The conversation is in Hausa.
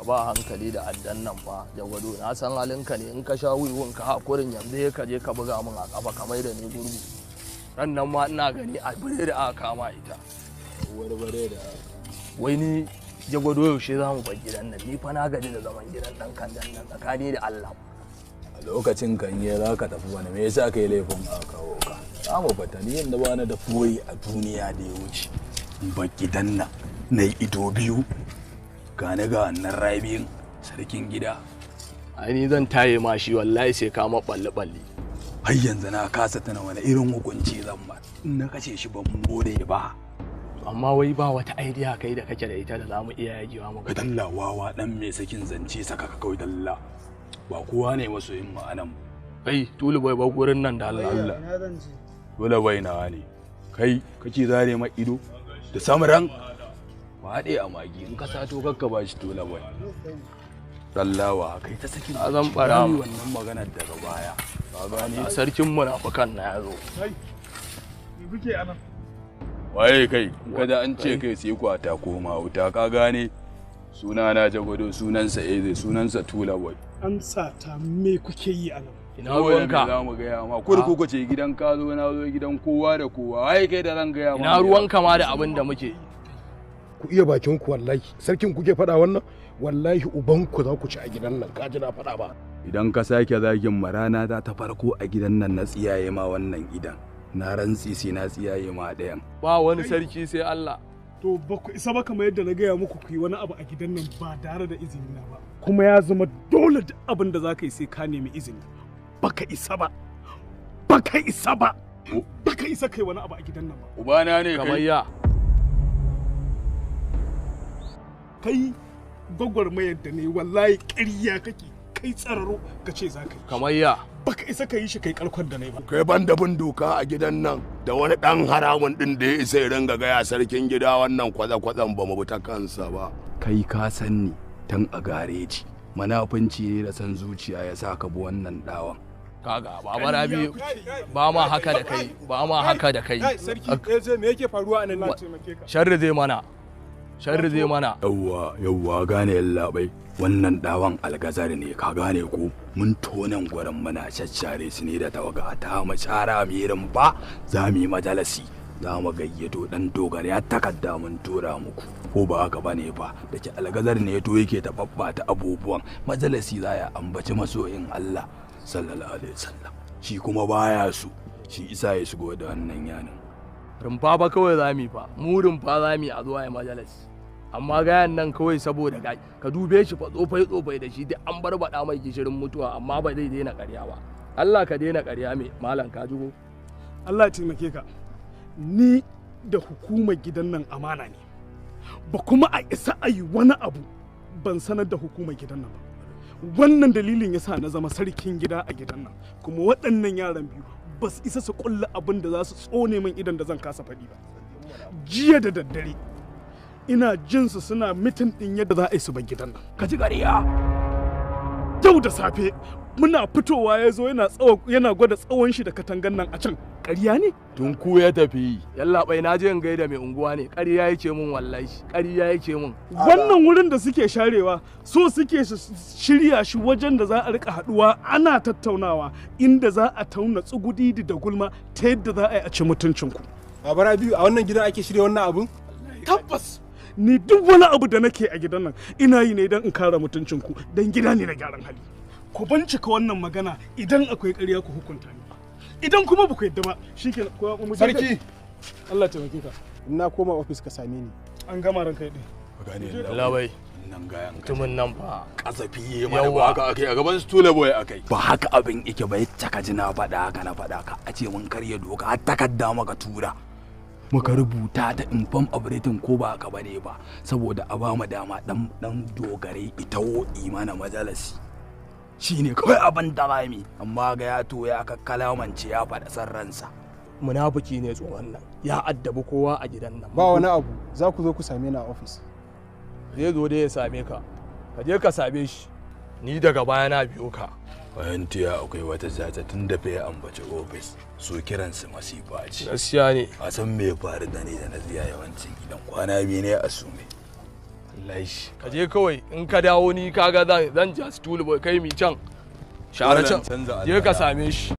ba hankali da addan nan fa Jagwado na san halinka ne in ka sha wiwun ka hakurin yanzu ka je ka buga min a kafa kamar da ni gurgu ran nan ma ina gani a bare da aka kama ita bare da wai ni Jagwado yaushe za mu bar gidan nan ni fa na gaji da zaman gidan dan kan nan tsakani da Allah a lokacin kanye za ka tafi wani me yasa kai laifin a kawo ka za mu fata ni yanda ba na da foyi a duniya da ya wuce bar gidan nan na ido biyu gane ga wannan rabin sarkin gida ai ni zan taye ma shi wallahi sai ka ma balle har yanzu na kasa tana wani irin hukunci zan ba in na kace shi ban gode ba amma wai ba wata idea kai da kake da ita da zamu iya yagewa mu ga dalla wawa dan mai sakin zance saka ka kawai dalla ba kowa ne masoyin mu anan kai tulu bai ba gurin nan da Allah dole bai nawa ne kai kake zare ma ido da samran haɗe a magi in ka sato kakka ba shi tola bai dallawa kai ta sakin azan bara wannan maganar daga baya ka gane sarkin munafikan na yazo kai me kuke anan waye kai kada an ce kai sai kwata koma wuta ka gane sunana Jagwado sunansa Eze sunansa Tula boy an sata me kuke yi anan ina ruwanka za mu gaya ma kurkuku ce gidan ka zo na zo gidan kowa da kowa waye kai da zan gaya ma ina ruwanka ma da abin da muke ku iya bakin ku wallahi sarkin kuke faɗa wannan wallahi uban ku za ku ci a gidan nan kaji na faɗa ba idan ka sake zagin marana ta farko a gidan nan na tsiyaye ma wannan gidan na rantsi sai na tsiyaye ma ɗayan ba wani sarki sai Allah to ba ku isa ba kamar yadda na gaya muku ku yi wani abu a gidan nan ba tare da izini na ba kuma ya zama dole duk abin da za ka yi sai ka nemi izini baka isa ba baka isa ba baka isa kai wani abu a gidan nan ba ubana ne kamar ya kai gwagwarmayar da ne wallahi ƙarya kake kai tsararo ka ce za ka yi kamar ya baka isa ka yi shi kai karkon da ne ba kai ban da bin doka a gidan nan da wani dan haramun din da ya isa ya ringa gaya sarkin gida wannan kwaza-kwazan ba mu bi ta kansa ba kai ka san ni tan a gareji manafinci ne da san zuciya ya sa ka bi wannan dawan kaga baba Rabi ba ma haka da kai ba ma haka da kai sarki me yake faruwa anan na taimake ka sharri zai mana yawwa gane yallaɓai wannan dawan algazar ne ka gane ko mun tonan gwaran muna caccare su ne da tawaga ta mu tsara mirin ba za mu yi majalisi za mu gayyato dan dogara ya takarda mun tura muku ko ba haka bane ba da ke algazar ne to yake ta babbata abubuwan majalisi za ya ambaci masoyin Allah sallallahu alaihi wasallam shi kuma baya su shi isa ya shigo da wannan yanin rumfa ba kawai zami fa mu rumfa zami a zuwa ya majalis amma gayan nan kawai saboda gai ka dube shi fa tsofai da shi duk an barbada mai gishirin mutuwa amma ba zai daina ƙarya ba Allah ka daina ƙarya mai malam ka jigo Allah ya taimake ka ni da hukumar gidan nan amana ne ba kuma a isa a yi wani abu ban sanar da hukumar gidan nan ba wannan dalilin yasa na zama sarkin gida a gidan nan kuma waɗannan yaran biyu ba su isa su kulla abin da za su tsone min idan da zan kasa faɗi ba jiya da daddare ina jin su suna mitin din yadda za a yi su ban gidan nan ka ji ƙarya yau da safe muna fitowa ya zo yana gwada tsawon shi da katangan nan a can ƙarya ne tun ku ya tafi yallaɓai na je in gaida mai unguwa ne ƙarya yake mun wallahi ƙarya yake mun wannan wurin da suke sharewa so suke shirya shi wajen da za a rika haduwa ana tattaunawa inda za a tauna tsugudi da gulma ta yadda za a yi a ci mutuncinku babara biyu a wannan gidan ake shirya wannan abun tabbas ni duk wani abu da nake a gidan nan ina yi ne don in kare mutuncinku don gida ne na gyaran hali ku bincika wannan magana idan akwai ƙarya ku hukunta ni idan kuma ba ku yadda ba shikenan ko mu sarki Allah taimake ka ina koma office ka same ni an gama ranka yadda gane labai nan gayan mutumin nan fa kasafi mana ba haka akai a gaban stula boy akai ba haka abin yake ba yacce ka ji na faɗa haka na faɗa ka a ce mun karya doka har takarda maka tura muka rubuta ta inform operating ko ba haka bane ba saboda a ba mu dama dan dogare ita wo imana majalisi shine kawai abin da rami amma ga ya to ya kakkalamance ya faɗa san ransa munafiki ne tsohon nan ya addabi kowa a gidan nan ba wani abu za ku zo ku same ni a office zai zo dai ya same ka ka je ka same shi ni daga baya na biyo ka bayan tiya akwai wata zata tun da ya ambaci office so kiransu masifa ce gaskiya ne a san me faru da ni da na ziya yawancin gidan kwana biyu ne a sume wallahi ka je kawai in ka dawo ni kaga zan ja stool boy kai mi can share can je ka same shi